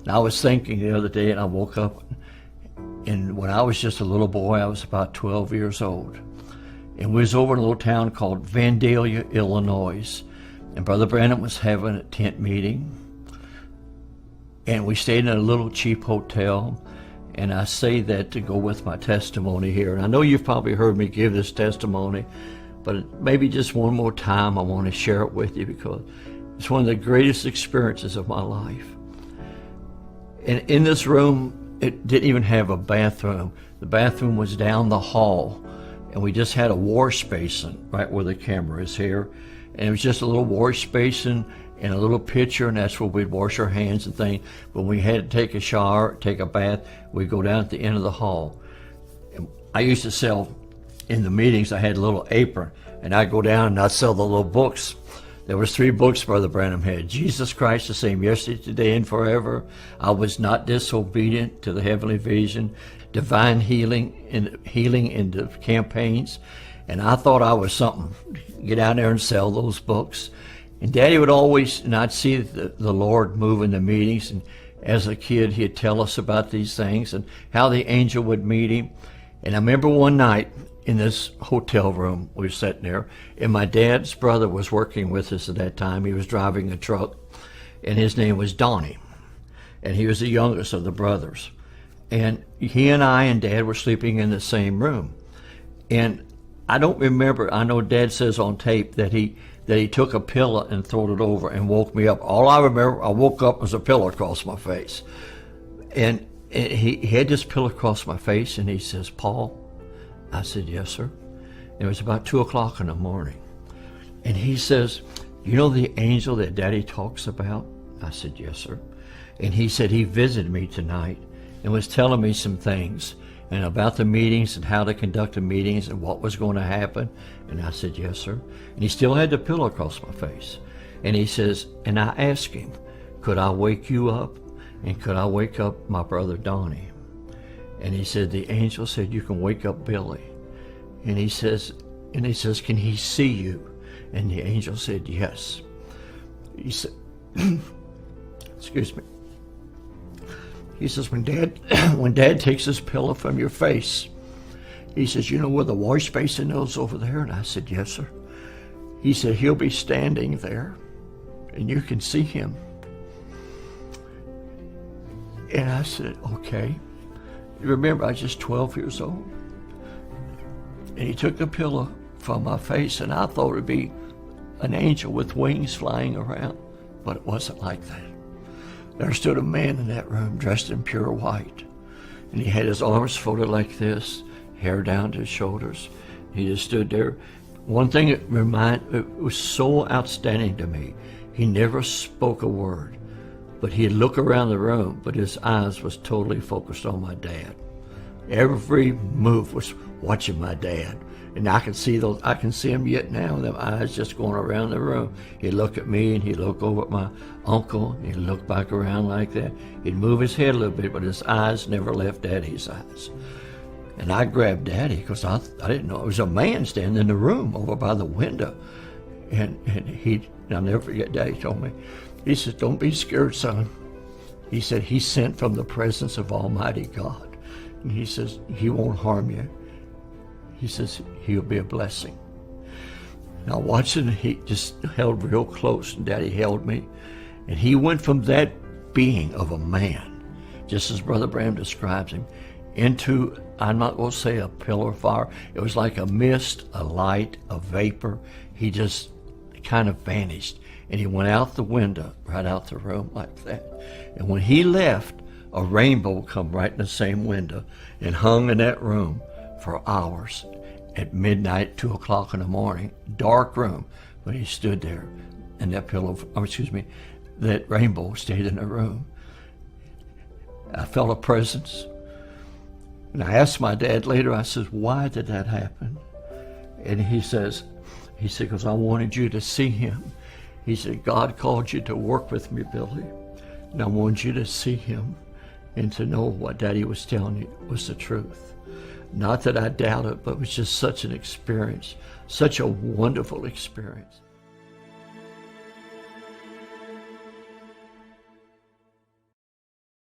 And I was thinking the other day, and I woke up, and when I was just a little boy, I was about 12 years old. And we was over in a little town called Vandalia, Illinois. And Brother Branham was having a tent meeting. And we stayed in a little cheap hotel. And I say that to go with my testimony here. And I know you've probably heard me give this testimony, but maybe just one more time I want to share it with you because it's one of the greatest experiences of my life. And in this room, it didn't even have a bathroom. The bathroom was down the hall, and we just had a wash basin right where the camera is here. And it was just a little wash basin and a little pitcher, and that's where we'd wash our hands and things. When we had to take a shower, take a bath, we'd go down at the end of the hall. And I used to sell, in the meetings, I had a little apron, and I'd go down and I'd sell the little books. There was 3 books Brother Branham had. Jesus Christ, the same yesterday, today, and forever. I was not disobedient to the heavenly vision. Divine healing in the campaigns. And I thought I was something. Get out there and sell those books. And Daddy would always, and I'd see the Lord move in the meetings. And as a kid, he'd tell us about these things and how the angel would meet him. And I remember one night in this hotel room, we were sitting there, and my dad's brother was working with us at that time. He was driving a truck, and his name was Donnie. And he was the youngest of the brothers. And he and I and Dad were sleeping in the same room. And I don't remember, I know Dad says on tape that he took a pillow and threw it over and woke me up. All I remember, I woke up was a pillow across my face. And he had this pillow across my face, and he says, "Paul." I said, "Yes, sir." It was about 2 o'clock in the morning. And he says, "You know the angel that Daddy talks about?" I said, "Yes, sir." And he said he visited me tonight and was telling me some things and about the meetings and how to conduct the meetings and what was going to happen. And I said, "Yes, sir." And he still had the pillow across my face. And he says, and I asked him, "Could I wake you up? And could I wake up my brother Donnie?" And he said, the angel said, "You can wake up Billy." And he says, "Can he see you?" And the angel said, "Yes." He said, excuse me. He says, when Dad takes his pillow from your face, he says, "You know where the wash basin is over there?" And I said, "Yes, sir." He said, "He'll be standing there, and you can see him." And I said, "Okay." Remember, I was just 12 years old. And he took the pillow from my face, and I thought it'd be an angel with wings flying around, but it wasn't like that. There stood a man in that room dressed in pure white, and he had his arms folded like this, hair down to his shoulders. He just stood there. One thing it was so outstanding to me, he never spoke a word. But he'd look around the room, but his eyes was totally focused on my dad. Every move was watching my dad. And I can see him yet now, them eyes just going around the room. He'd look at me, and he'd look over at my uncle, and he'd look back around like that. He'd move his head a little bit, but his eyes never left Daddy's eyes. And I grabbed Daddy, because I didn't know. It was a man standing in the room over by the window. And I'll never forget, Daddy told me, he said, "Don't be scared, son." He said, "He's sent from the presence of Almighty God." And he says, "He won't harm you." He says, "He'll be a blessing." Now watching, he just held real close, and Daddy held me. And he went from that being of a man, just as Brother Branham describes him, into, I'm not going to say a pillar of fire. It was like a mist, a light, a vapor. He just kind of vanished. And he went out the window, right out the room like that. And when he left, a rainbow come right in the same window and hung in that room for hours. At midnight, 2 o'clock in the morning, dark room, but he stood there, and that rainbow stayed in the room. I felt a presence. And I asked my dad later, I said, "Why did that happen?" And he said, "Because I wanted you to see him." He said, "God called you to work with me, Billy, and I wanted you to see him and to know what Daddy was telling you was the truth." Not that I doubt it, but it was just such an experience, such a wonderful experience.